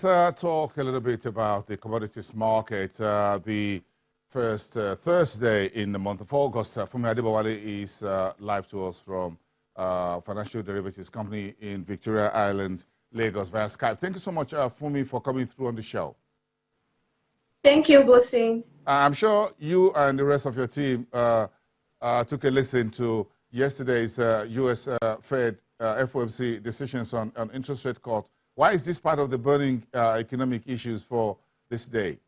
let's talk a little bit about the commodities market. The first Thursday in the month of August. Fumi Adebowale is live to us from Financial Derivatives Company in Victoria Island, Lagos, via Skype. Thank you so much, Fumi, for coming through on the show. Thank you, Bosin. I'm sure you and the rest of your team took a listen to yesterday's U.S. Fed FOMC decisions on interest rate cut. Why is this part of the burning economic issues for this day?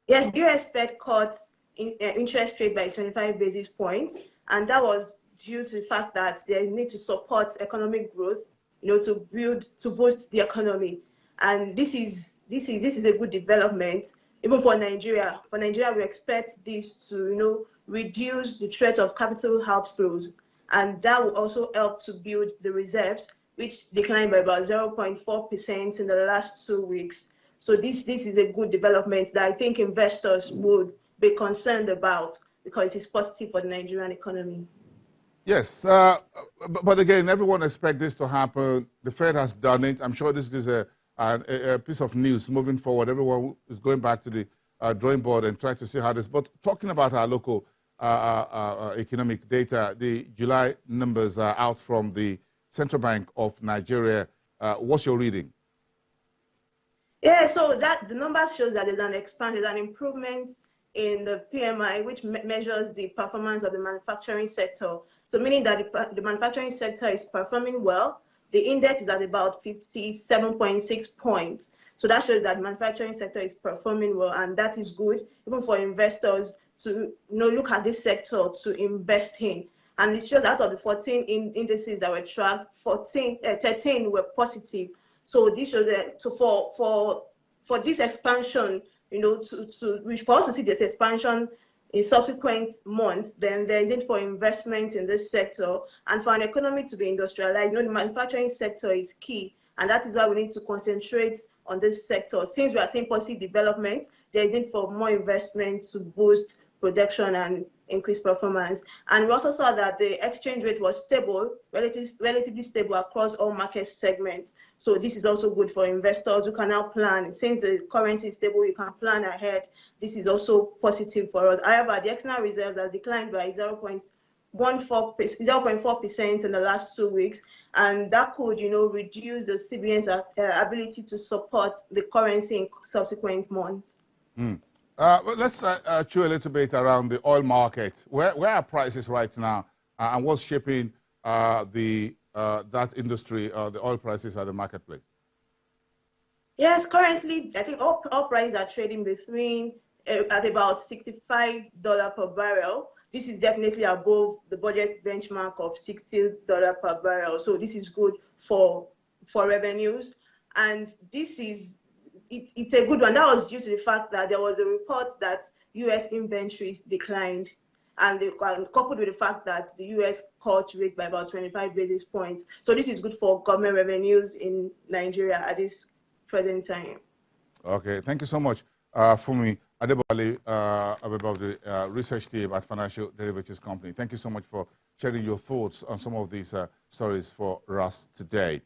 Yes, U.S. Fed cut interest rate by 25 basis points, and that was due to the fact that they need to support economic growth, to boost the economy. And this is a good development, even for Nigeria. For Nigeria, we expect this to, reduce the threat of capital outflows, and that will also help to build the reserves, which declined by about 0.4% in the last 2 weeks. So this is a good development that I think investors would be concerned about because it is positive for the Nigerian economy. Yes, but again, everyone expects this to happen. The Fed has done it. I'm sure this is a piece of news moving forward. Everyone is going back to the drawing board and trying to see how this. But talking about our local economic data, the July numbers are out from the Central Bank of Nigeria. What's your reading? Yeah, so the numbers shows that there's an improvement in the PMI, which measures the performance of the manufacturing sector. So meaning that the manufacturing sector is performing well. The index is at about 57.6 points. So that shows that the manufacturing sector is performing well, and that is good, even for investors to look at this sector to invest in. And it shows out of the 14 indices that were tracked, 13 were positive. So this shows that for this expansion, for us to see this expansion in subsequent months, then there is need for investment in this sector, and for an economy to be industrialized. The manufacturing sector is key, and that is why we need to concentrate on this sector. Since we are seeing positive development, there is need for more investment to boost production and increase performance. And we also saw that the exchange rate was stable, relatively stable across all market segments. So this is also good for investors who can now plan. Since the currency is stable, you can plan ahead. This is also positive for us. However, the external reserves have declined by 0.4% in the last 2 weeks, and that could, reduce the CBN's ability to support the currency in subsequent months. Let's chew a little bit around the oil market. Where are prices right now, and what's shaping that industry, the oil prices at the marketplace? Yes, currently, I think all prices are trading between at about $65 per barrel. This is definitely above the budget benchmark of $60 per barrel. So this is good for revenues, and it's a good one. That was due to the fact that there was a report that U.S. inventories declined, and coupled with the fact that the U.S. cut rate by about 25 basis points. So this is good for government revenues in Nigeria at this present time. Okay, thank you so much, Fumi Adebowale, about the research team at Financial Derivatives Company. Thank you so much for sharing your thoughts on some of these stories for us today.